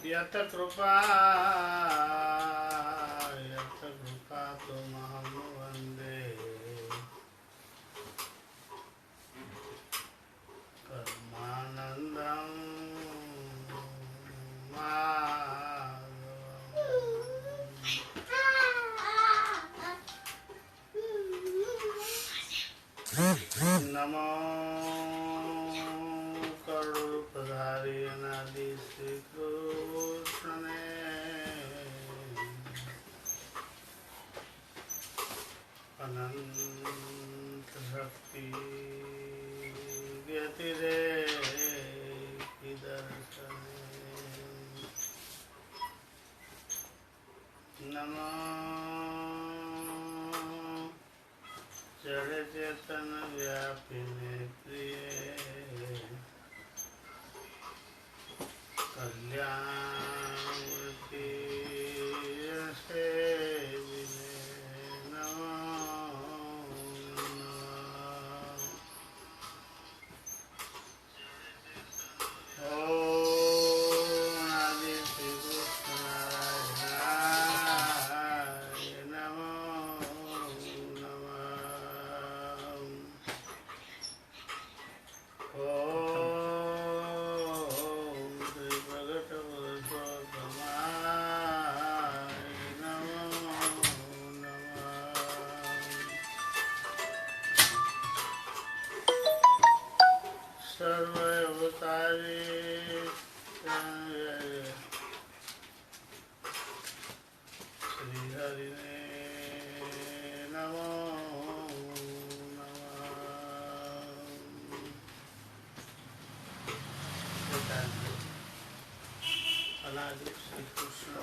यत कृपा तुमहं वन्दे परमानन्दं माधवम्। नमो करुणपधारी अनादि श्री कृष्णे अनंत शक्ति व्यतिरेकी दर्शने नमो जड़ चेतन व्यापिने प्रिये कल्याणमूर्ति सेविने नमो नमः। ओम आदि श्री कृष्ण नारायणाय नमो नमः। ओम श्री भगवतपुरुषोत्तमाय नमो नमः। सर्वअवतारी श्री हरिने नमो नमः। अनादि श्री कृष्ण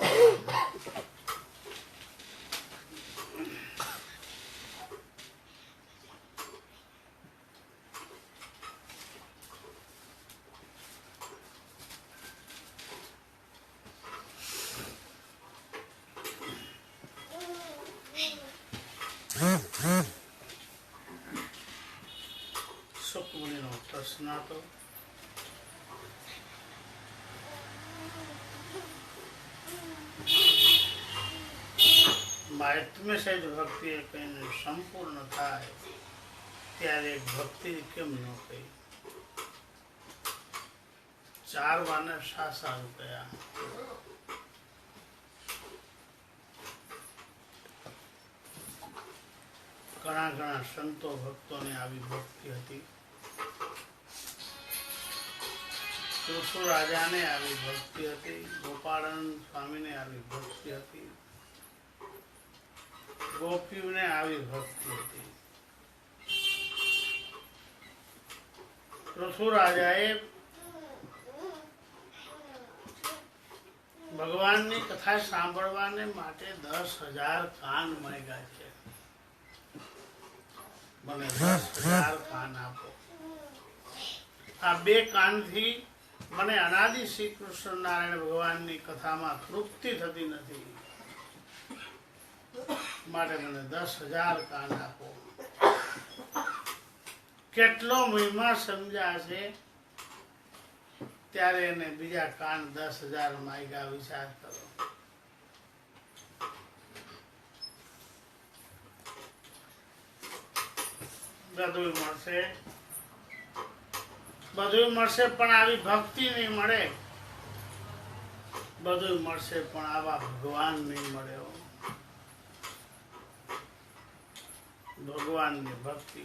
सुखमुनिनो प्रश्न तो माहित्म्य से जो भक्ति कहीं संपूर्ण था त्यारे भक्ति केम न कही चार वाने सासा रुपया घना घना संतो भक्तों ने आवी भक्ति हती। तुलसी राजा ने आवी भक्ति हती, गोपाळानंद स्वामी ने आवी भक्ति हती, गोपीओं ने आवी भक्ति हती। तुलसी राजाए भगवाननी कथा सांभळवाने माटे 10,000 कान मांग्या छे। મને 10,000 કાન આપો। આ બે કાનથી મને અનાદિ શ્રી કૃષ્ણ નારાયણ ભગવાનની કથામાં તૃપ્તિ થતી નથી, માટે મને 10,000 કાન આપો। કેટલો મહિમા સમજાશે ત્યારે એને બીજા કાન 10,000 માગ્યા। વિચાર કરો। બધું મળશે પણ આવી ભક્તિ નહીં મળે, બધું મળશે પણ આવા ભગવાન નહીં મળે। ભગવાનની ભક્તિ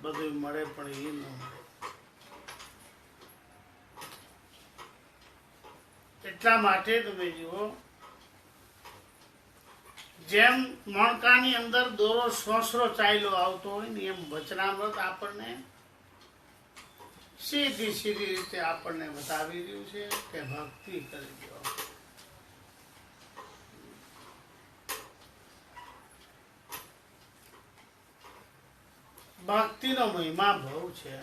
બધું મળે પણ એ ન મળે। એટલા માટે તમે જુઓ, જેમ મણકાની અંદર દોરો સોસરો ચાલ્યો આવતો હોય ને એમ વચનામૃત આપણને સીધી સીધી રીતે આપણને બતાવી રહ્યું છે કે ભક્તિ કરી દો। ભક્તિનો મહિમા બહુ છે।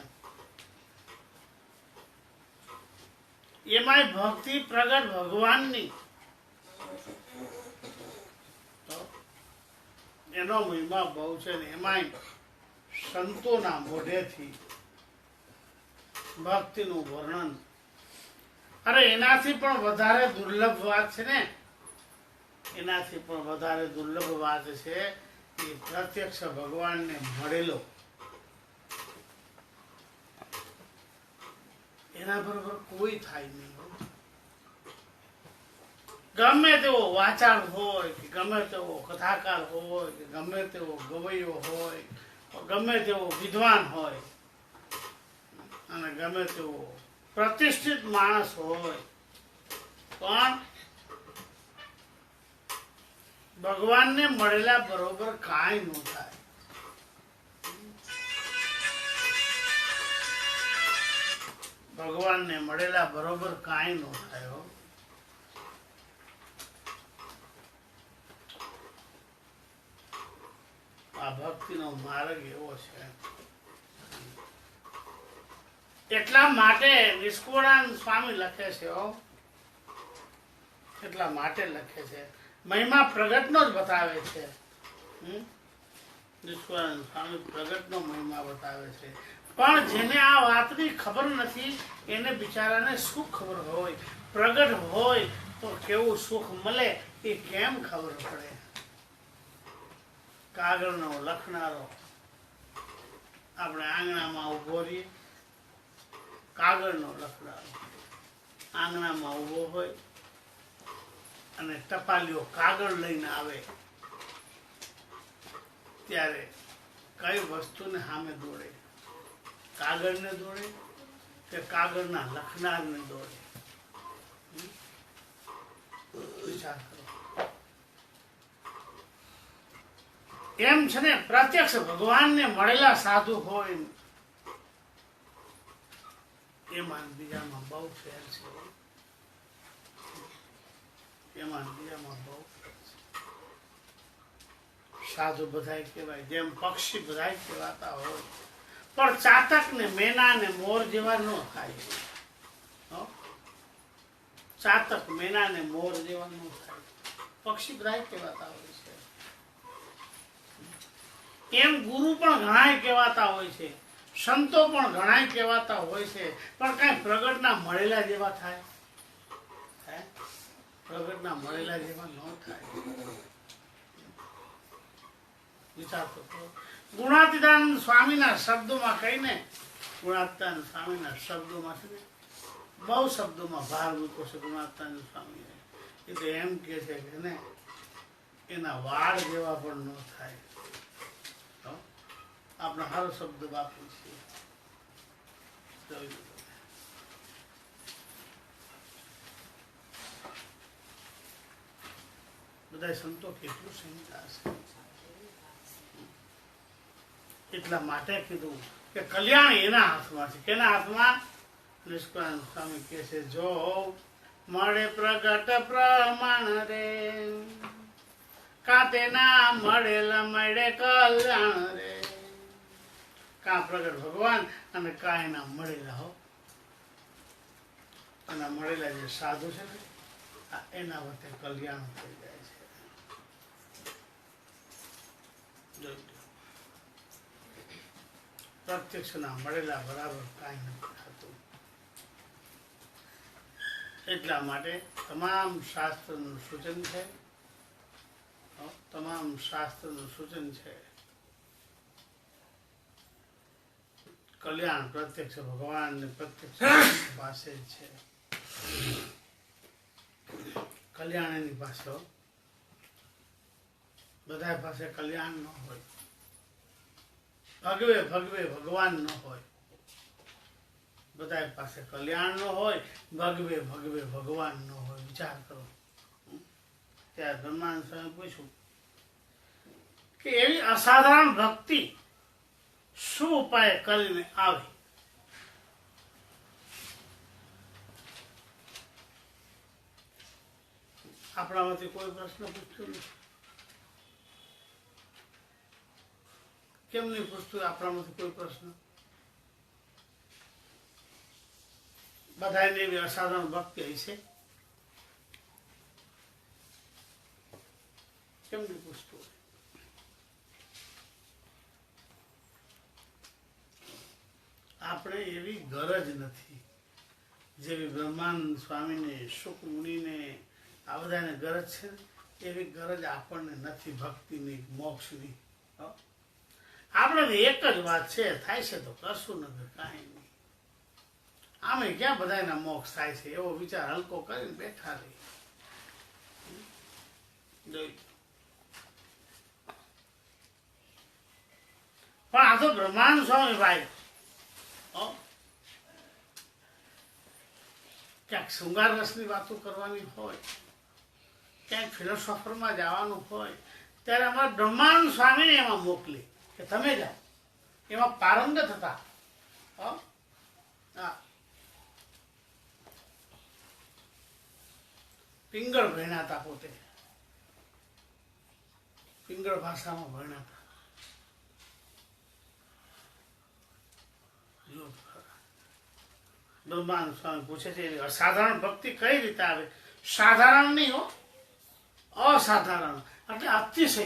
એમાંય ભક્તિ પ્રગટ ભગવાનની એનો મહિમા બહુ છે ને એમાંય સંતોના મોઢેથી ભક્તિનું વર્ણન અરે એનાથી પણ વધારે દુર્લભ વાત છે ને, એનાથી પણ વધારે દુર્લભ વાત છે એ પ્રત્યક્ષ ભગવાનને મળેલો. એના બરોબર કોઈ થાય નહીં. ગમે તેવો વાચાળ હોય કે ગમે તેવો કથાકાર હોય કે ગમે તેવો ગવૈયો હોય, ગમે તેવો વિદ્વાન હોય અને ગમે તેવો પ્રતિષ્ઠિત માણસ હોય, પણ ભગવાનને મળેલા બરોબર કાંઈ ન થાય. ભગવાનને મળેલા બરોબર કાંઈ ન થાય. આ ભક્તિનો માર્ગ એવો છે. એટલા માટે નિષ્કુળાનંદ સ્વામી લખે છે, એટલા માટે લખે છે, મહિમા પ્રગટનો જ બતાવે છે. નિષ્કુળાનંદ સ્વામી પ્રગટનો મહિમા બતાવે છે. પણ જેને આ વાતની ખબર નથી એને બિચારાને શું ખબર હોય? પ્રગટ હોય તો કેવું સુખ મળે એ કેમ ખબર પડે? કાગળનો લખનારો આપણે આંગણામાં ઉભો રહીએ, કાગળનો લખનારો આંગણામાં ઉભો હોય અને ટપાલીઓ કાગળ લઈને આવે ત્યારે કઈ વસ્તુને સામે દોડે? કાગળને દોડે કે કાગળના લખનારને દોડે? વિચાર કરો. એમ છે ને, પ્રત્યક્ષ ભગવાનને મળેલા સાધુ હોય એમાં બીજામાં બહુ ફેર છે. એમાં બીજામાં બહુ ફેર છે. સાધુ બધાય કહેવાય, જેમ પક્ષી બધાય કહેવાતા હોય, પણ ચાતક ને મેના ને મોર જેવા ન થાય. ચાતક મેના ને મોર જેવા ન થાય. પક્ષી બધાય કહેવાતા હોય છે. એમ ગુરુ પણ ઘણાય કહેવાતા હોય છે, સંતો પણ ઘણાય કહેવાતા હોય છે, પણ કઈ પ્રગટના મળેલા જેવા થાય? પ્રગટના મળેલા જેવા ન થાય. વિચાર કરો. ગુણાતીતાનંદ સ્વામીના શબ્દોમાં કહીને, ગુણાતીતાનંદ સ્વામીના શબ્દોમાં છે ને, બહુ શબ્દોમાં ભાર મૂક્યો છે ગુણાતીતાનંદ સ્વામીએ. એ તો એમ કે છે કે ને એના વાળ જેવા પણ ન થાય. આપણે સારો શબ્દ વાપરીએ છીએ. બધા સંતો કેટલું સમજતા હશે. એટલા માટે કીધું કે કલ્યાણ એના હાથમાં છે. કેના હાથમાં? નિષ્કુળાનંદ સ્વામી કહે છે, જો મળે પ્રગટ પ્રમાણ રે, કા તેના મળેલા મળે કલ્યાણ રે. કા પ્રગટ ભગવાન અને કા એના મળેલા હો, એના મળેલા જે સાધુ છે ને, એના વચ્ચે કલ્યાણ થઈ જાય છે. પ્રત્યક્ષના મળેલા બરાબર કાંઈ નથી થતું. એટલા માટે તમામ શાસ્ત્રનું સૂચન છે, તમામ શાસ્ત્રનું સૂચન છે, કલ્યાણ પ્રત્યક્ષ ભગવાન ને પ્રત્યક્ષ પાસે છે. કલ્યાણ એની પાસે, બધા પાસે કલ્યાણ ન હોય. ભગવે ભગવે ભગવાન ન હોય. બધા પાસે કલ્યાણ ન હોય, ભગવે ભગવે ભગવાન ન હોય. વિચાર કરો. ત્યારે બ્રહ્માનંદ સ્વામી પૂછ્યું કે એવી અસાધારણ ભક્તિ શું ઉપાય કરીને આવે? આપણામાંથી કોઈ પ્રશ્ન પૂછતું નથી. કેમ નહીં પૂછતું આપણામાંથી કોઈ પ્રશ્ન? બધાને એવી અસાધારણ ભક્તિ હશે, કેમ નહીં પૂછતું? આપણે એવી ગરજ નથી. જેવી બ્રહ્માનંદ સ્વામીને શુક મુનિને આ બધાને ગરજ છે ને, એવી ગરજ આપણને નથી ભક્તિની, મોક્ષની. હો. આપણે એક જ વાત છે, થાય છે તો કરશું નથી, કાંઈ નહીં. આમે ક્યાં બધાના મોક્ષ થાય છે, એવો વિચાર હલકો કરીને બેઠા રહી. પણ આ તો બ્રહ્માનંદ સ્વામી ભાઈ ક્યાંક શૃંગાર રસની વાતો કરવાની હોય, ક્યાંક ફિલોસોફરમાં જવાનું હોય, ત્યારે અમારા બ્રહ્માનંદ સ્વામીને એમાં મોકલી કે તમે જાઓ, એમાં પારંગત હતા. હા, પિંગળ ભણ્યા હતા, પોતે પિંગળ ભાષામાં ભણ્યા હતા. બ્રહ્માનંદ સ્વામી પૂછે છે અસાધારણ ભક્તિ કઈ રીતે આવે? સાધારણ નહીં હો, અસાધારણ એટલે અતિશય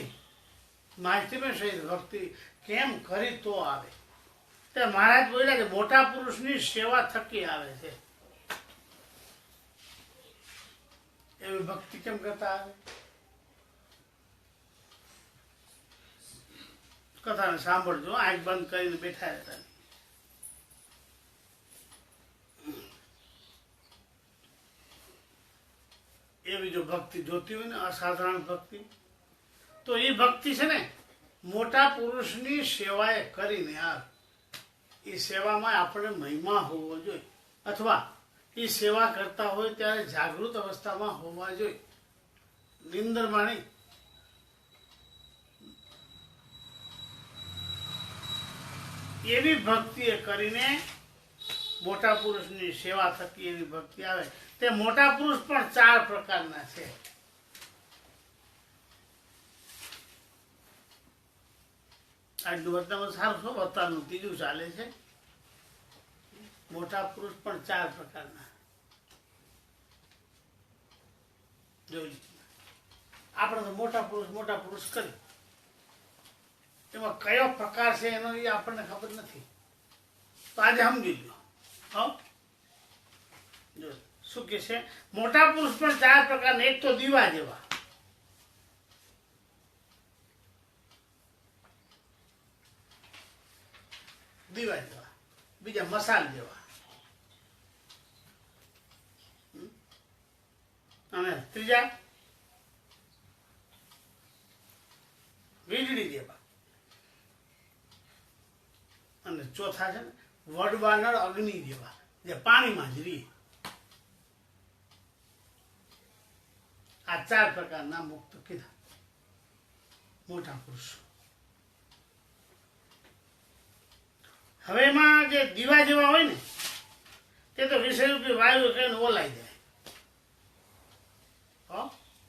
માહિતીમાં સહિત ભક્તિ કેમ કરી તો આવે? તે મહારાજ બોલ્યા કે મોટા પુરુષની સેવા થકી આવે છે. એવી ભક્તિ કેમ કરતા આવે? કથાને સાંભળજો, આંખ બંધ કરીને બેઠા રહેતા. એવી જો ભક્તિ જોતી હોય ને, અસાધારણ ભક્તિ, તો એ ભક્તિ છે ને મોટા પુરુષની સેવાએ કરીને આવે. એ સેવામાં આપણે મહિમા હોવો જોઈએ, અથવા એ સેવા કરતા હોય ત્યારે જાગૃત અવસ્થામાં હોવા જોઈએ, નિંદરમાં નહીં. એવી ભક્તિ કરીને મોટા પુરુષની સેવા થકી એવી ભક્તિ આવે. તે મોટા પુરુષ પણ 4 પ્રકારના છે. આજનું વર્તમાન સારું શું વર્તમાનનું ત્રીજું ચાલે છે. મોટા પુરુષ પણ 4 પ્રકારના. જોઈ આપણે તો મોટા પુરુષ કરી, એમાં કયો પ્રકાર છે એનો એ આપણને ખબર નથી. તો આજે સમજી લો. જો શું કે છે, મોટા પુરુષ પણ 4 પ્રકારના. એક તો દીવા જેવા, બીજા મસાલ જેવા, અને ત્રીજા વીજળી જેવા, અને ચોથા છે ને વડવાનળ અગ્નિ જેવા, જે પાણીમાં જ રહી. આ 4 પ્રકારના મુક્ત કીધા મોટા પુરુષો. હવે એમાં જે દીવા જેવા હોય ને, તે તો વિષયરૂપી વાયુ કહીને ઓલાઈ જાય.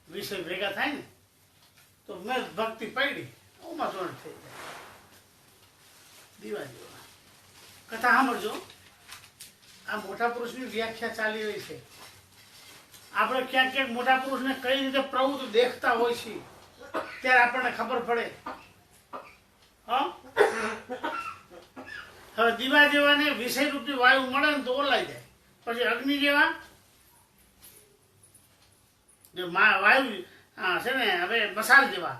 વિષય ભેગા થાય ને તો મેં ભક્તિ પડી, ઓમાં ત્રણ થઈ જાય. દીવા જેવા. કથા સાંભળજો. આ મોટા પુરુષની વ્યાખ્યા ચાલી રહી છે. આપણે ક્યાંક ક્યાંક મોટા પુરુષને કઈ રીતે પ્રવૃત્તિ દેખતા હોય છે, ત્યારે આપણને ખબર પડે. હવે દીવા જેવાને વિષય રૂપી વાયુ મળે ને તો ઓલાઈ જાય. પછી અગ્નિ જેવા જે વાયુ છે ને, હવે મસાલ જેવા,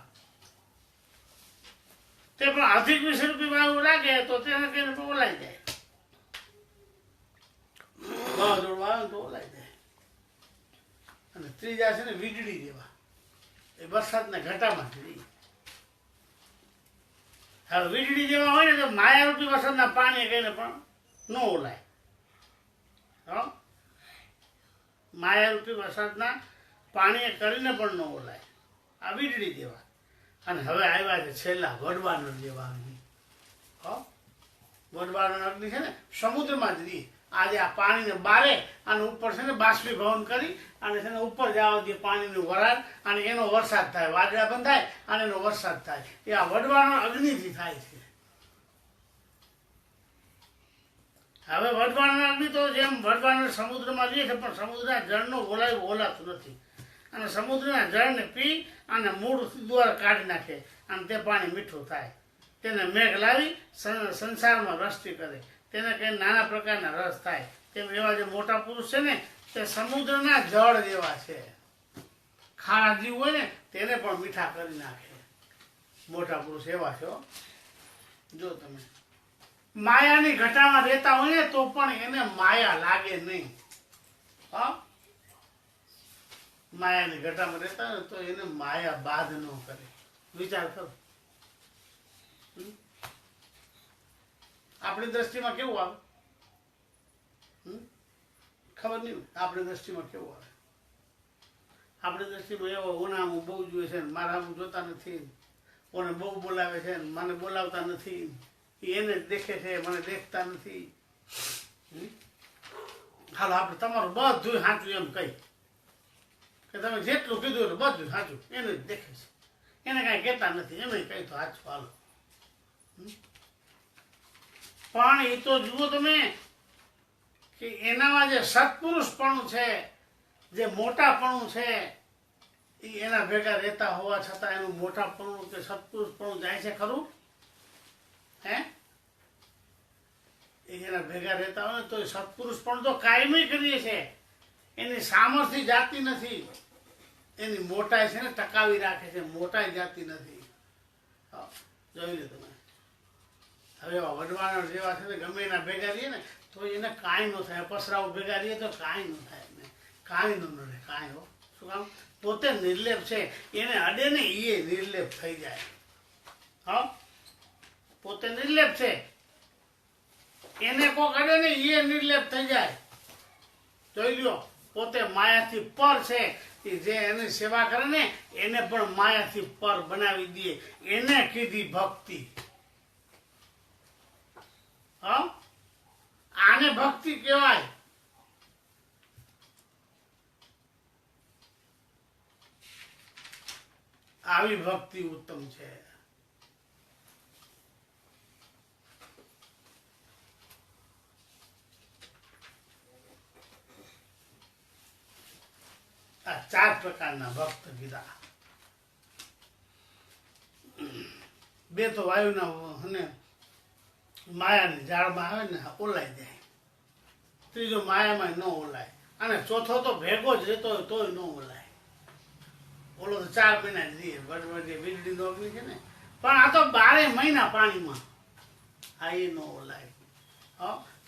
તે પણ અધિક વિષય રૂપી વાયુ લાગે તો તેને કઈને ઓલાઈ જાય. વાવાઝોડું આવે તો ઓલાઈ જાય. અને ત્રીજા છે ને વીજળી જેવા, એ વરસાદના ઘટામાંથી. હવે વીજળી જેવા હોય ને તો માયારૂપી વરસાદના પાણી કહીને પણ ન ઓલાય. માયારૂપી વરસાદના પાણી કરીને પણ ન ઓલાય. આ વીજળી જેવા. અને હવે આવ્યા છે છેલ્લા વડવાનળ જેવા અગ્નિ. વડવાનળ અગ્નિ છે ને સમુદ્રમાં જ રહી. આજે આ પાણીને બારે અને ઉપર છે ને બાષ્પીભવન કરી અને છે ને ઉપર જવા દે પાણીનું વરાળ, અને એનો વરસાદ થાય. વાદળા બંધાય અને એનો વરસાદ થાય. એ આ વડવાનળ અગ્નિથી થાય છે. હવે વડવાનળ અગ્નિ તો જેમ વડવાનળ સમુદ્રમાં રહે છે, પણ સમુદ્રના જળનો ઓલાતું નથી. અને સમુદ્રના જળને પી અને મૂળ દ્વારા કાઢી નાખે, અને તે પાણી મીઠું થાય. તેને મેઘ લાવી સંસારમાં વૃષ્ટિ કરે. તેને કંઈ નાના પ્રકારના રસ થાય. તેમ એવા જે મોટા પુરુષ છે ને તે સમુદ્રના જળ જેવા છે. ખારા જીવ હોય ને તેને પણ મીઠા કરી નાખે. મોટા પુરુષ એવા છે હો. જો તમે માયાની ઘટામાં રહેતા હોય ને તો પણ એને માયા લાગે નહીં. હા, માયાની ઘટામાં રહેતા હોય તો એને માયા બાધ ન કરે. વિચાર કરો. આપણી દ્રષ્ટિમાં કેવું આવે? ખબર નહીં. આપણી દ્રષ્ટિમાં કેવું આવે? આપણી દ્રષ્ટિમાં એવો ઓનામું બહુ જોઈએ છે ને મારા આમ જોતા નથી, ઓને બહુ બોલાવે છે ને મને બોલાવતા નથી, એને જ દેખે છે મને દેખતા નથી. હાલો આપણે તમારું બધું સાચું એમ કહી કે તમે જેટલું કીધું એટલું બધું સાચું, એને જ દેખે છે, એને કાંઈ કહેતા નથી, એમ કહી તો સાચું. હાલો, પણ એ તો જુઓ તમે કે એનામાં જે સત્પુરુષપણું છે, જે મોટાપણું છે, એ એના ભેગા રહેતા હોવા છતાં એનું મોટાપણું કે સત્પુરુષપણું જાય છે ખરું? હે, એના ભેગા રહેતા હોય તો સત્પુરુષપણું તો કાયમી કરીએ છે. એની સામર્થ્ય જાતી નથી, એની મોટાઈ છે ને ટકાવી રાખે છે, મોટાઈ જાતી નથી. જોઈ લો તમે. હવે એવા વડવાના જેવા છે ને ગમે એના ભેગા રહીએ ને તો એને કાંઈ ન થાય. પસરાઓ ભેગા રહીએ તો કાંઈ ન થાય, એને કાંઈ ન નડે, કાંઈ. હો, શું કામ? પોતે નિર્લેપ છે, એને અડે ને એ નિર્લેપ થઈ જાય. હા, પોતે નિર્લેપ છે, એને કોક અડે ને એ નિર્લેપ થઈ જાય. જોઈ લ્યો, પોતે માયાથી પર છે, જે એની સેવા કરે ને એને પણ માયાથી પર બનાવી દે. એને કીધી ભક્તિ. હા, આને ભક્તિ કહેવાય. આવી ભક્તિ ઉત્તમ છે. આ 4 પ્રકારના ભક્ત કીધા. 2 તો વાયુના અને માયાની ઝાડમાં આવે ને ઓલાઈ જાય. 3જો માયામાં ન ઓલાય, અને 4થો તો ભેગો જ રહેતો હોય તોય ન ઓલાય. ઓલો તો 4 મહિના જ રહીએ, વડવડે વીજળી નો અગ્નિ છે ને. પણ આ તો 12 મહિના પાણીમાં. આ એ ન ઓલાય.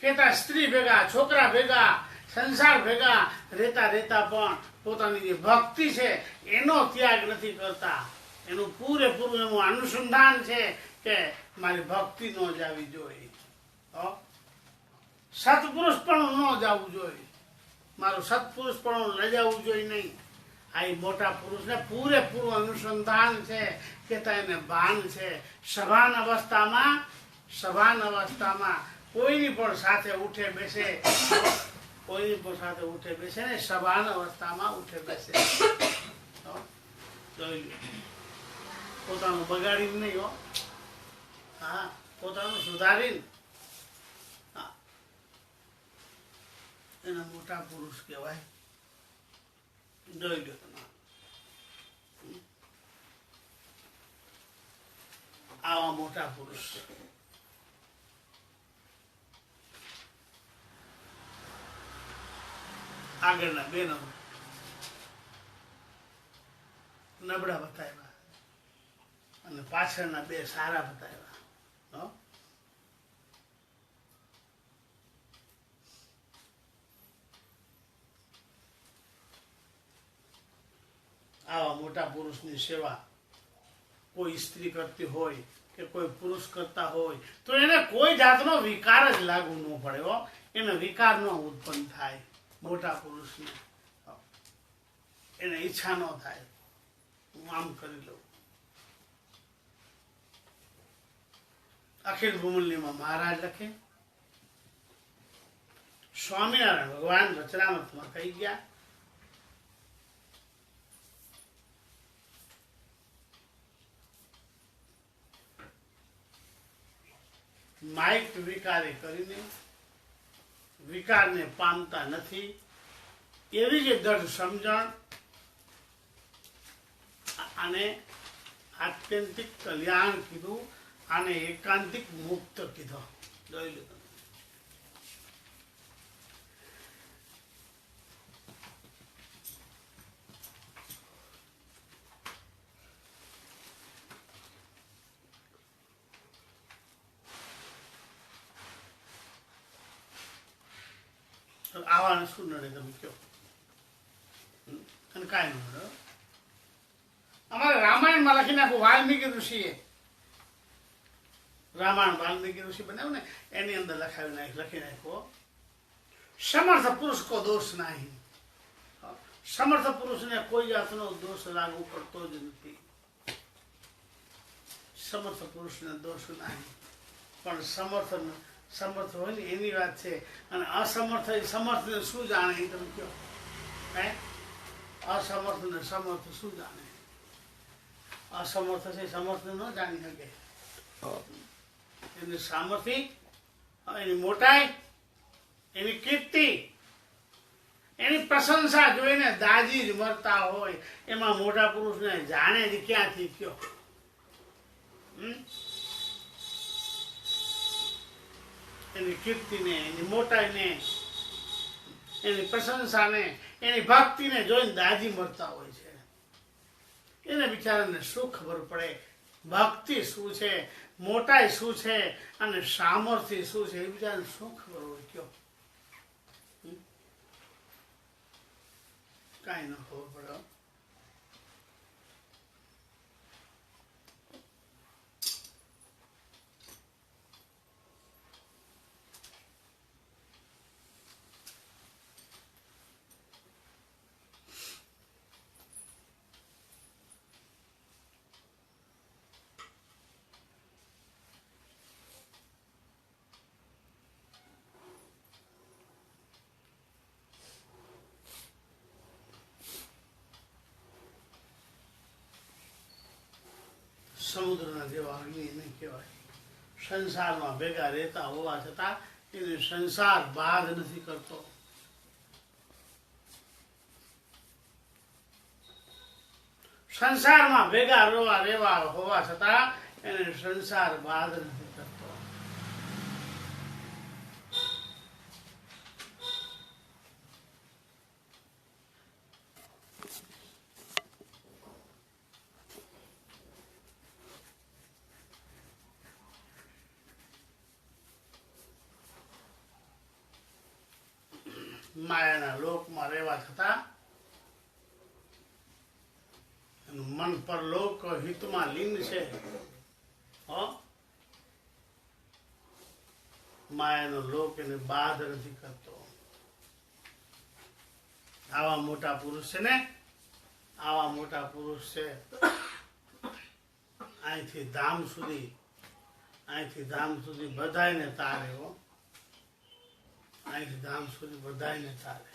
કેતા સ્ત્રી ભેગા, છોકરા ભેગા, સંસાર ભેગા રહેતા રહેતા પણ પોતાની જે ભક્તિ છે એનો ત્યાગ નથી કરતા. એનું પૂરેપૂરું એનું અનુસંધાન છે કે મારી ભક્તિ ન જાવી જોઈએ, સત્પુરુષ પણ ન જવું જોઈએ, મારું સત્પુરુષ પણ લઈ જવું જોઈએ નહીં. આ મોટા પુરુષને પૂરેપૂરું અનુસંધાન છે, કેતા એને ભાન છે. સભાન અવસ્થામાં કોઈની પણ સાથે ઉઠે બેસે, કોઈની પણ સાથે ઉઠે બેસે ને સભાન અવસ્થામાં ઉઠે બેસે. પોતાનું બગાડીને નહીં. હો, હા, પોતાનું સુધારીને. એના મોટા પુરુષ કહેવાય. જોઈ લો તમે. આવા મોટા પુરુષ છે. આગળના 2 નબળા બતાવ્યા અને પાછળના 2 સારા બતાવ્યા. આવા મોટા પુરુષની સેવા કોઈ સ્ત્રી કરતી હોય કે કોઈ પુરુષ કરતા હોય તો એને કોઈ જાતનો વિકાર જ લાગુ ન પડે. હો, એને વિકાર ન ઉત્પન્ન થાય. મોટા પુરુષને એને ઈચ્છા ન થાય હું આમ કરી લઉં. અખિલ ભૂમંડલીમાં મહારાજ લખે, સ્વામિનારાયણ ભગવાન વચનામૃતમાં કહી ગયા, માઇક વિકારે કરીને વિકારને પામતા નથી. એવી જે દઢ સમજણ અને આત્યંતિક કલ્યાણ કીધું, આને એકાંતિક મુક્ત કીધો. જોઈ લો તમે. આવાને શું નડે તમે કહો? અને કાંઈ ન નડે. અમારે રામાયણમાં લખી નાખું, વાલ્મીકી ઋષિએ રામાયણ વાલ્મીકી ઋષિ બનાવ્યું ને એની અંદર લખી નાખ્યો, સમર્થ પુરુષ કો દોષ નહીં. સમર્થ પુરુષને કોઈ જાતનો દોષ લાગુ પડતો જ નથી. સમર્થ પુરુષને દોષ નહીં, પણ સમર્થ હોય ને એની વાત છે. અને સમર્થને શું જાણે એ તમે કહો? હે, અસમર્થને સમર્થ શું જાણે? અસમર્થ છે સમર્થ ન જાણી શકે. એની સામર્થ્ય, એની મોટાઈ, એની કીર્તિ, એની પ્રશંસા જોઈને દાજી જ મરતા હોય. એમાં મોટા પુરુષને જાણે જ ક્યાંથી કયો? એની કીર્તિને, એની મોટાઈને, એની પ્રશંસાને, એની ભક્તિને જોઈને દાજી મરતા હોય છે. એને બિચારાને શું ખબર પડે ભક્તિ શું છે, મોટાઈ શું છે અને સામર્થ્ય શું છે? એ બિચારાને શું ખબર હોય કયો? કાંઈ ન ખબર પડે. સમુદ્રના જેવા અગ્નિ નહીં કહેવાય. સંસારમાં ભેગા રહેતા હોવા છતાં એને સંસાર બાદ નથી કરતો. સંસારમાં ભેગા રહેવા હોવા છતાં એને સંસાર બાદ નથી કરતો. માયાના લોકમાં રહેવા છતાં એનું મન પરલોક હિતમાં લીન છે. માયાનો લોક એને બાદ નથી કરતો. આવા મોટા પુરુષ છે ને, આવા મોટા પુરુષ છે. અહીંથી ધામ સુધી બધાયને તારે હો. અહીંથી ધામ સુધી બધાયને તારે.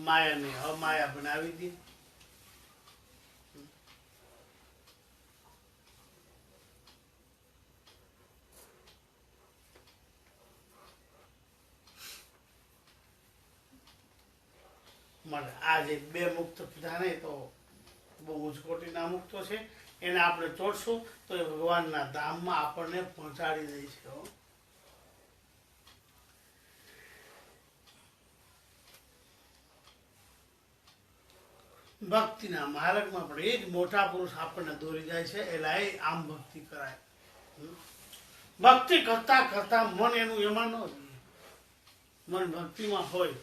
માયાને અમાયા બનાવી દી. માટે આ જે બે મુક્ત કીધા ને તો બહુ ઉચ્ચ કોટીના મુક્તો છે. એને આપણે ચોટશું તો એ ભગવાનના ધામમાં આપણને પહોંચાડી દે છે. ભક્તિના માર્ગમાં પણ એ જ મોટા પુરુષ આપણને દોરી જાય છે. એટલે આમ ભક્તિ કરાય. ભક્તિ કરતા કરતા મન એનું એમાં ન રહે. મન ભક્તિમાં હોય.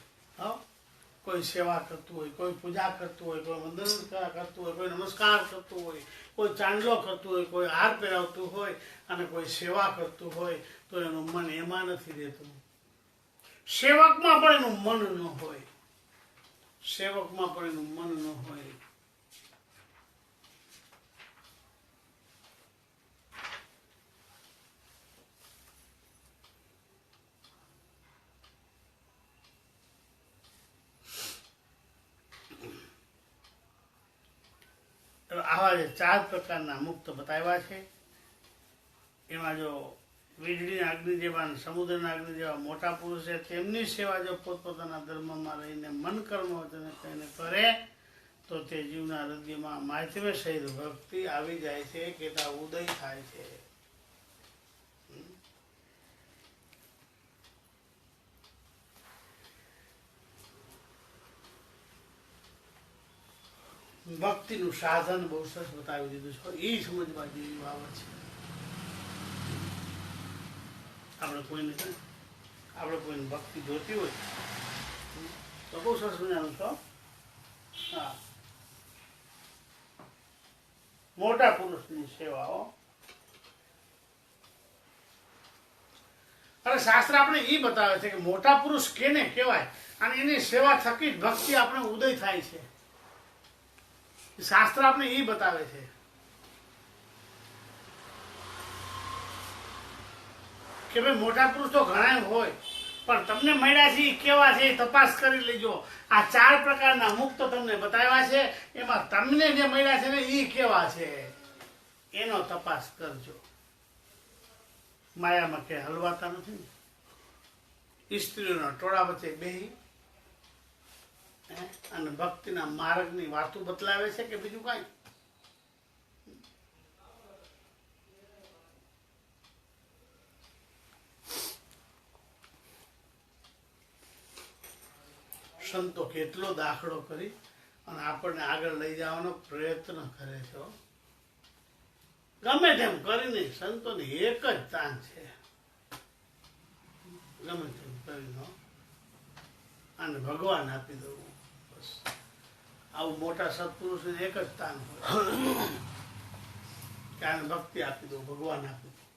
કોઈ સેવા કરતું હોય, કોઈ પૂજા કરતું હોય, કોઈ વંદન કરતું હોય, કોઈ નમસ્કાર કરતું હોય, કોઈ ચાંદલો કરતું હોય, કોઈ હાર પહેરાવતું હોય અને કોઈ સેવા કરતું હોય તો એનું મન એમાં નથી રહેતું. સેવકમાં પણ એનું મન ન હોય. સેવકમાં પણ એનું મન ન હોય. આવા જે 4 પ્રકારના મુક્ત બતાવ્યા છે એમાં જો વીજળીના અગ્નિ જેવા, સમુદ્રના અગ્નિ જેવા મોટા પુરુષ છે તેમની સેવા જો પોતપોતાના ધર્મમાં રહીને મન કર્મ કહીને કરે તો તે જીવના હૃદયમાં માધ્યમે સહિત ભક્તિ આવી જાય છે કે ઉદય થાય છે. ભક્તિનું સાધન બહુ સરસ બતાવી દીધું છે. એ સમજવા જેવી બાબત છે. આપણે કોઈને ભક્તિ જોતી હોય તો બહુ સરસ મજાનું છો. હા, મોટા પુરુષની સેવાઓ. અને શાસ્ત્ર આપણે એ બતાવે છે કે મોટા પુરુષ કેને કહેવાય અને એની સેવા થકી જ ભક્તિ આપણે ઉદય થાય છે. શાસ્ત્ર આપણે એ બતાવે છે કે ભાઈ મોટા પુરુષ તો ઘણા હોય, પણ તમને મળ્યા છે એ કેવા છે એ તપાસ કરી લેજો. આ 4 પ્રકારના મુક્ત તમને બતાવ્યા છે, એમાં તમને જે મળ્યા છે ને એ કેવા છે એનો તપાસ કરજો. માયામાં કે હલવાતા નથી ને, સ્ત્રીઓના ટોળા વચ્ચે બેહી અને ભક્તિના માર્ગની વાતો બતલાવે છે કે બીજું કાંઈ? સંતો કેટલો દાખલો કરી અને આપણને આગળ લઈ જવાનો પ્રયત્ન કરે છે. ગમે તેમ કરીને સંતોની એક જ તાન છે, ગમે તેમ કરીને અને ભગવાન આપી દઉં. બસ આવું મોટા સત્પુરુષને એક જ તાન હોય કે આને ભક્તિ આપી દઉં, ભગવાન આપી દઉં.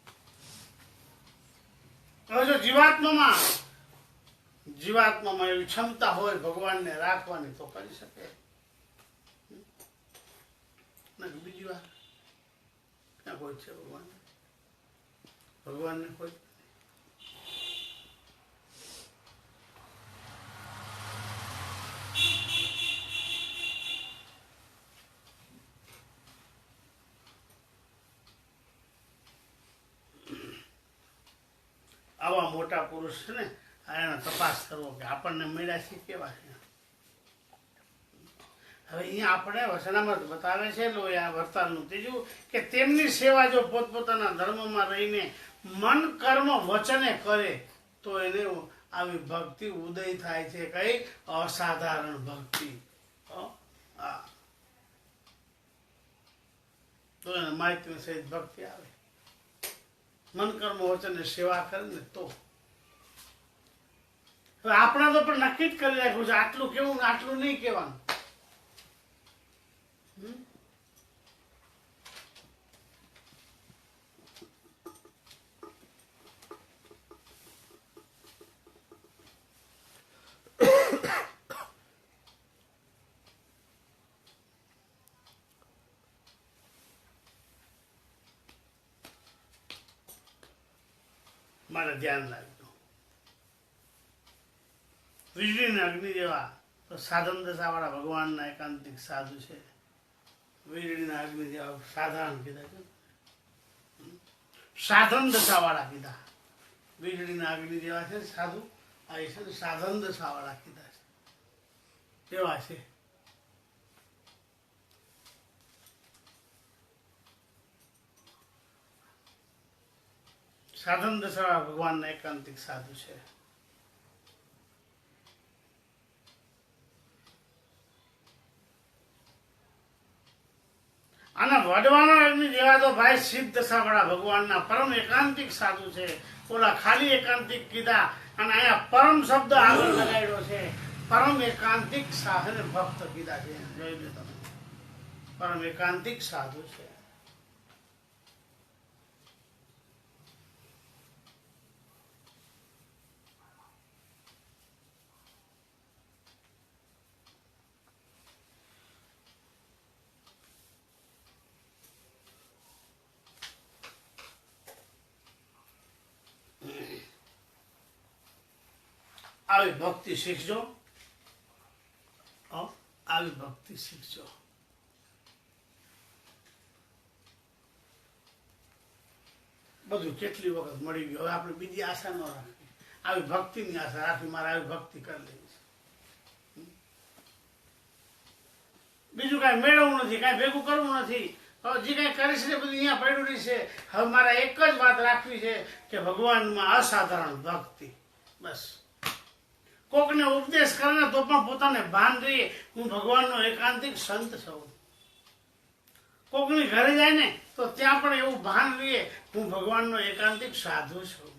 હવે જો જીવાત્મામાં એવી ક્ષમતા હોય ભગવાનને રાખવાની તો કરી શકે. બીજી વાત ક્યાં કોઈ છે ભગવાનને કોઈ? આવા મોટા પુરુષ છે ને એનો તપાસ કરવો કે આપણને મળ્યા છે કેવા છે. હવે અહીંયા આપણે વચનામૃત બતાવે છે વર્તાલનું ત્રીજું કે તેમની સેવા જો પોતપોતાના ધર્મમાં રહીને મન કર્મ વચને કરે તો એને આવી ભક્તિ ઉદય થાય છે. કઈ? અસાધારણ ભક્તિ. તો એને માહિતી સહિત ભક્તિ આવે. મન કર્મ વચને સેવા કરે ને તો. હવે આપણે તો પણ નક્કી જ કરી રાખ્યું છે આટલું કેવું ને આટલું નહીં કહેવાનું. મારે ધ્યાન રાખજો. વીજળી અગ્નિ જેવા તો સાધન દશાવાળા ભગવાનના એકાંતિક સાધુ છે. વીજળીના અગ્નિ જેવા સાધારણ કીધા છે, સાધન દશાવાળા કીધા. વીજળીના અગ્નિ જેવા છે સાધુ, આ છે સાધન દશાવાળા કીધા છે. કેવા છે? સાધન દશા ભગવાનના એકાંતિક સાધુ છે. અને વડવાના અગ્નિ જેવા તો ભાઈ સિદ્ધ દશાવાળા ભગવાનના પરમ એકાંતિક સાધુ છે. ઓલા ખાલી એકાંતિક કીધા અને અહીંયા પરમ શબ્દ આગળ લગાડ્યો છે. પરમ એકાંતિક સાધન ભક્ત કીધા છે. જોઈ લો તમે, પરમ એકાંતિક સાધુ છે. આવી ભક્તિ શીખજો. આવી ભક્તિ શીખજો. બધું કેટલી વખત મળી ગયું. હવે આપણે બીજી આશા ન રાખવી, આવી ભક્તિની આશા રાખવી. મારે આવી ભક્તિ કરી લેવી છે. બીજું કાંઈ મેળવવું નથી, કાંઈ ભેગું કરવું નથી. હવે જે કાંઈ કરીશ ને બધું અહીંયા પડ્યું રહી છે. હવે મારે એક જ વાત રાખવી છે કે ભગવાનમાં અસાધારણ ભક્તિ. બસ કોકને ઉપદેશ કરે ને તો પણ પોતાને ભાન રહીએ હું ભગવાનનો એકાંતિક સંત છું. કોકની ઘરે જાય ને તો ત્યાં પણ એવું ભાન રહીએ હું ભગવાનનો એકાંતિક સાધુ છું.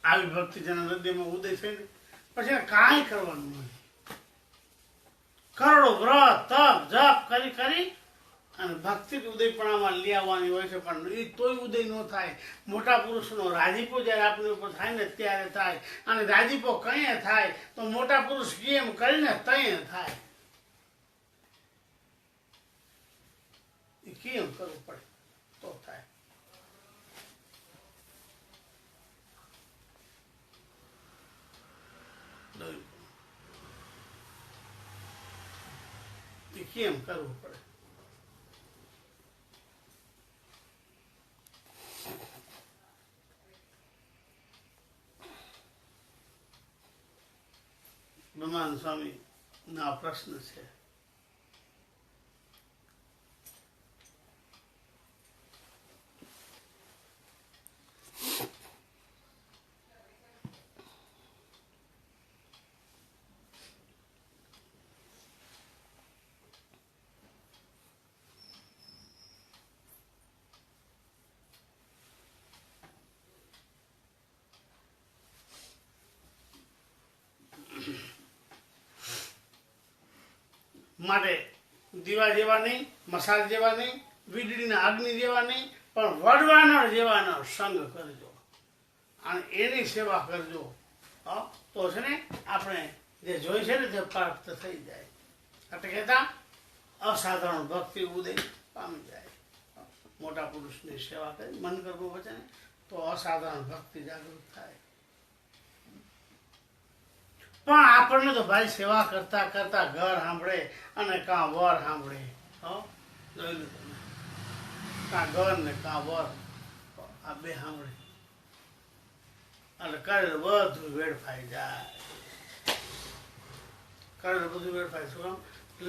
આવી ભક્તિ જેના હૃદયમાં ઉદય થઈ ને પછી એને કાંઈ કરવાનું નથી. કરોડો વ્રત તપ જપ કરી કરી અને ભક્તિ ઉદયપણામાં લઈ આવવાની હોય છે, પણ એ તોય ઉદય ન થાય. મોટા પુરુષનો રાજીપો જ્યારે આપણી ઉપર થાય ને ત્યારે થાય, અને રાજીપો કઈ થાય તો મોટા પુરુષ કેમ કરીને તય થાય. એ કેમ કરવું પડે તો થાય. એ કેમ કરવું પડે. બ્રહ્માનંદ સ્વામી ના પ્રશ્ન છે. માટે દીવા જેવા નહીં, મસાલ જેવા નહીં, વીજળીના અગ્નિ જેવા નહીં, પણ વડવાનળ જેવાનો સંગ કરજો અને એની સેવા કરજો. તો છે ને આપણે જે જોઈ છે ને તે પ્રાપ્ત થઈ જાય. એટલે કહેતા અસાધારણ ભક્તિ ઉદય પામી જાય. મોટા પુરુષની સેવા કરી મન કરવું વચન તો અસાધારણ ભક્તિ જાગૃત થાય. પણ આપણને તો ભાઈ સેવા કરતા કરતા ઘર સાંભળે અને કાં વર સાંભળે. જોયેલું તમે, કાં ઘર ને કાં વર, આ બે સાંભળે એટલે કરેલું બધું વેડફાઈ જાય. કરેલું બધું વેડફાય. શું કામ?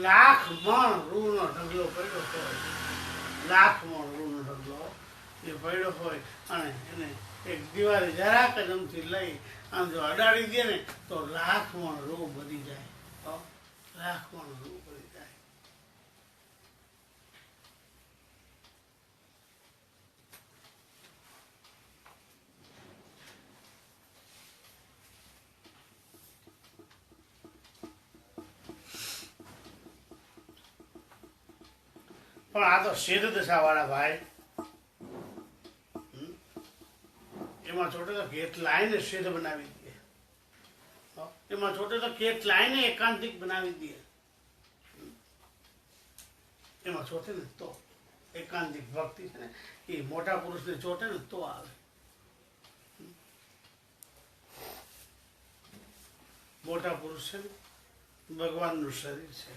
લાખ મણ રૂનો ઢગલો પડ્યો હોય, લાખ મણ રૂનો ઢગલો એ પડ્યો હોય અને એને એક દિવાળી જરાક જ અમથી લઈ આમ જો અડાડી દે ને તો લાખ મણ રૂ બધી જાય. લાખ મણ રૂ બધી જાય. પણ આ તો સિદ્ધ દશા વાળા ભાઈ, એમાં છોટે તો કેટલાયને સિદ્ધ બનાવી દે. એમાં છોટે તો કેટલાયને એકાંતિક બનાવી દે. એમાં છોટે ને તો એકાંતિક ભક્તિ છે ને એ મોટા પુરુષને ચોટે ને તો આવે. મોટા પુરુષ છે ને ભગવાનનું શરીર છે.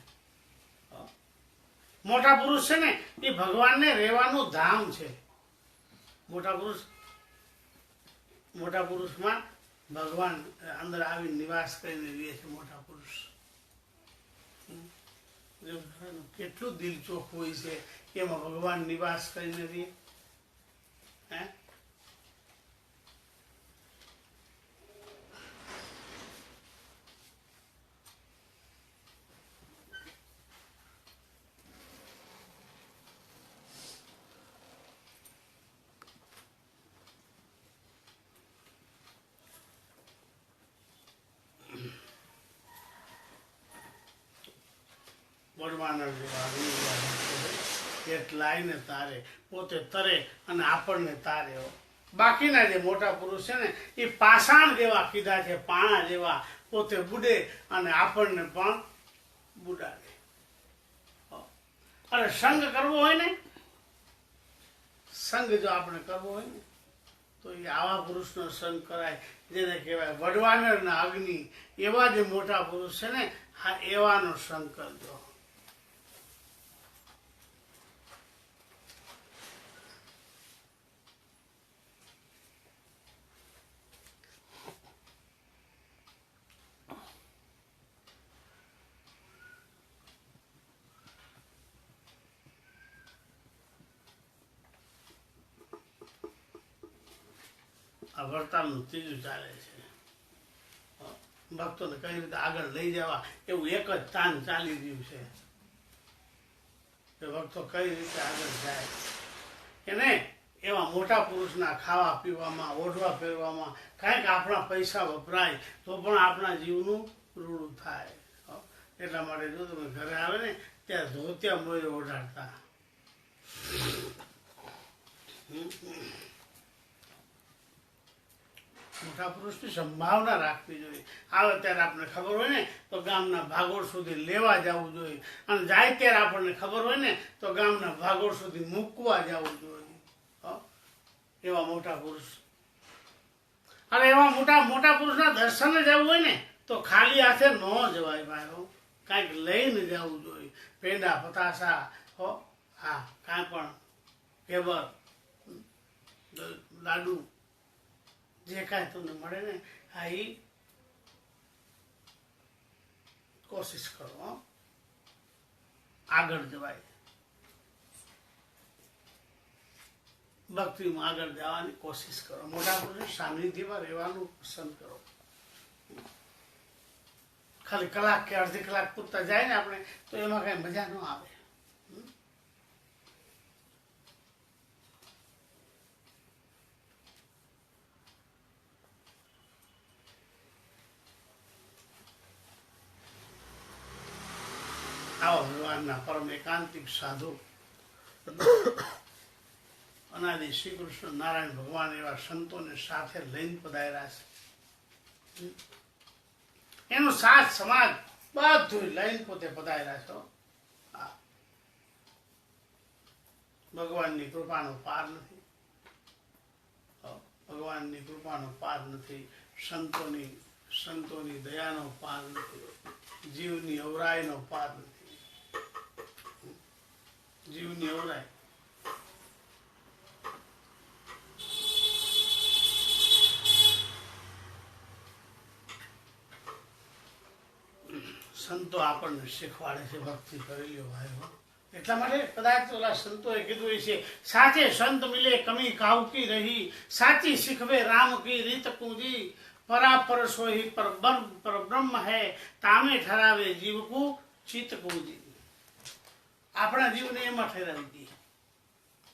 મોટા પુરુષ છે ને એ ભગવાનને રહેવાનું ધામ છે. મોટા પુરુષમાં ભગવાન અંદર આવી નિવાસ કરીને રહે છે. મોટા પુરુષ કેટલું દિલ ચોખ્ખું હોય છે કે એમાં ભગવાન નિવાસ કરીને રહે. હે વડવાનળ જેવા કેટલાય ને તારે પોતે તરે અને આપણને તારે. બાકીના જે મોટા પુરુષ છે ને એ પાષાણ જેવા કીધા છે, પાણા જેવા, પોતે બુડે અને આપણને પણ બુડાડે. અને સંગ કરવો હોય ને, સંગ જો આપણે કરવો હોય ને તો એ આવા પુરુષનો સંગ કરાય જેને કહેવાય વડવાનળના અગ્નિ. એવા જે મોટા પુરુષ છે ને હા એવાનો સંગ કરજો. આ વર્તાલનું ત્રીજું ચાલે છે. ભક્તોને કઈ રીતે આગળ લઈ જવા એવું એક જ તાન ચાલી રહ્યું છે કે ભક્તો કઈ રીતે આગળ જાય. એને એવા મોટા પુરુષના ખાવા પીવામાં ઓઢવા ફેરવામાં કાંઈક આપણા પૈસા વપરાય તો પણ આપણા જીવનું રૂડું થાય. એટલા માટે જો તમે ઘરે આવે ને ત્યાં ધોતિયા મોરે ઓઢાડતા. મોટા પુરુષની સંભાવના રાખવી જોઈએ. આવે ત્યારે આપણને ખબર હોય ને તો ગામના ભાગોળ સુધી લેવા જવું જોઈએ, અને જાય ત્યારે આપણને ખબર હોય ને તો ગામના ભાગોળ સુધી મૂકવા જવું જોઈએ. એવા મોટા પુરુષ, અને એવા મોટા પુરુષના દર્શને જવું હોય ને તો ખાલી હાથે ન જવાય ભાઈઓ, કાંઈક લઈને જવું જોઈએ. પેંડા પતાસા હા કાંઈ પણ પેબર લાડુ જે કાંઈ તમને મળે ને હા એ કોશિશ કરો. આગળ જવાય, ભક્તિમાં આગળ જવાની કોશિશ કરો. મોટા પુરુષ સાનિધ્યમાં રહેવાનું પસંદ કરો. ખાલી કલાક કે અડધી કલાક પૂરતા જાય ને આપણે તો એમાં કઈ મજા ન આવે. આવો ભગવાનના પરમ એકાંતિક સાધુ અનાદિ શ્રી કૃષ્ણ નારાયણ ભગવાન એવા સંતોને સાથે લઈને પધાર્યા છે. એનો સાથ સમાજ બધું લઈને પોતે પધાર્યા છો. ભગવાનની કૃપાનો પાર નથી. ભગવાનની કૃપાનો પાર નથી. સંતોની દયાનો પાર નથી. જીવની અવરાયનો પાર નથી. જીવની અવરાય સંતો આપણને શીખવાડે છે ભક્તિ કરેલી ભાઈઓ. એટલા માટે કદાચ ઓલા સંતોએ કીધું છે, સાચે સંત મિલે કમી કાવકી રહી, સાચી શીખવે રામ કી રીત પૂજી, પરાપર સોહી પરબ્રહ્મ હૈ, તામે ઠરાવે જીવકુ ચિત્ત પૂજી. આપણા જીવને એમાં ઠરાવી દઈએ.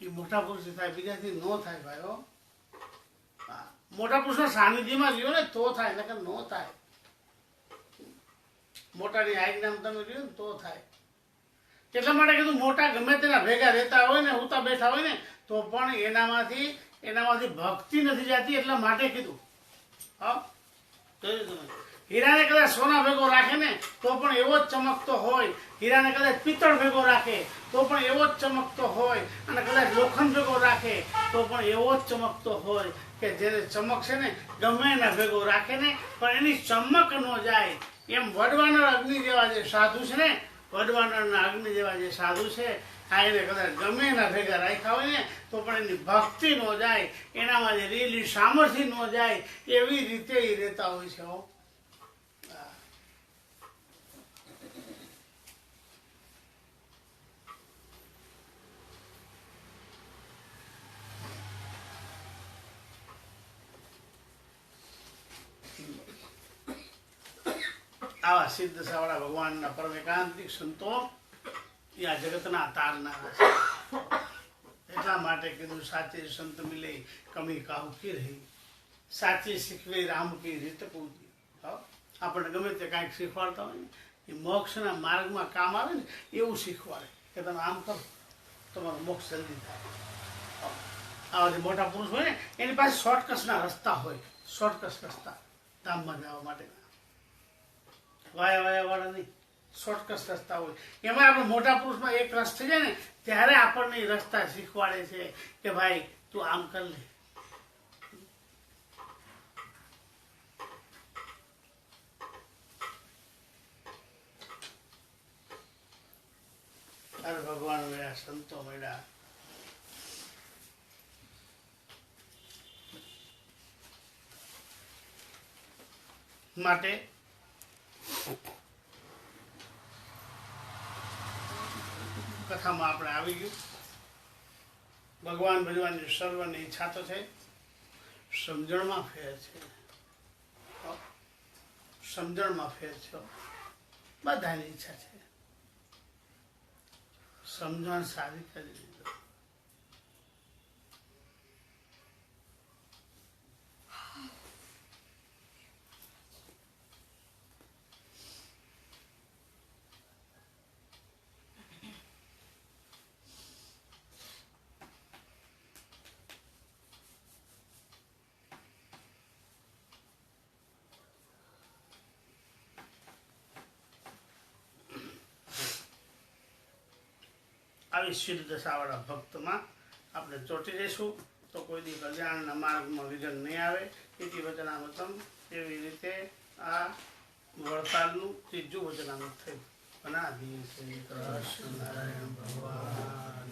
એ મોટા પુરુષ થાય, બીજાથી ન થાય ભાઈઓ. મોટા પુરુષના સાનિધ્યમાં રહ્યો ને તો થાય, નકર ન થાય. મોટાની આજ્ઞામાં તમે રહ્યો ને તો થાય. એટલા માટે કીધું મોટા ગમે તેના ભેગા રહેતા હોય ને ઉતા બેઠા હોય ને તો પણ એનામાંથી ભક્તિ નથી જતી. એટલા માટે કીધું. હીરાને કદાચ સોના ભેગો રાખે ને તો પણ એવો જ ચમકતો હોય. હીરાને કદાચ પિત્તળ ભેગો રાખે તો પણ એવો જ ચમકતો હોય. અને કદાચ લોખંડ ભેગો રાખે તો પણ એવો જ ચમકતો હોય. કે જેને ચમક છે ને ગમે એના ભેગો રાખે ને પણ એની ચમક ન જાય. એમ વડવાનળ અગ્નિ જેવા જે સાધુ છે ને, વડવાનળના અગ્નિ જેવા જે સાધુ છે, આ એને કદાચ ગમે એના ભેગા રાખ્યા હોય ને તો પણ એની ભક્તિ ન જાય, એનામાં જે રેલી સામર્થ્ય ન જાય. એવી રીતે એ રહેતા હોય છે. આવા સિદ્ધ સાવડા ભગવાનના પરમ એકાંતિક સંતો એ આ જગતના તારનારા છે. એટલા માટે કીધું, સાચે સંત મિલે કમી કાહુકી રહી, સાચી શીખવે રામ કી રીત પૂજી. આપણને ગમે તે કાંઈક શીખવાડતા હોય ને એ મોક્ષના માર્ગમાં કામ આવે ને એવું શીખવાડે કે તમે આમ કરો તમારો મોક્ષ જલ્દી થાય. આવા જે મોટા પુરુષ હોય ને એની પાસે શોર્ટકટના રસ્તા હોય. શોર્ટકટ રસ્તા ધામમાં જવા માટે વાયા વાળા નહીં, શોર્ટકટ રસ્તા હોય. એમાં આપણે મોટા પુરુષમાં એક રસ થઈ જાય ને ત્યારે આપણને એ રસ્તા શીખવાડે છે કે ભાઈ તું આમ કર લે. અરે ભગવાન મળ્યા, સંતો મળ્યા. માટે કથામાં આપણે આવી ગયું. ભગવાન ભજવાની સર્વની ઈચ્છા તો છે, સમજણમાં ફેર છે. સમજણમાં ફેર છે. બધાની ઈચ્છા છે સમજણ સારી કરી દીધો. આવી સિદ્ધ દશાવાળા ભક્તમાં આપણે ચોંટી જઈશું તો કોઈ દી કલ્યાણના માર્ગમાં વિઘ્ન નહીં આવે. ઇતિ વચનામૃતમ એવી રીતે આ વળતાલનું ત્રીજું વચનામૃત થયું. અનાદિ શ્રી કૃષ્ણ નારાયણ ભગવાન.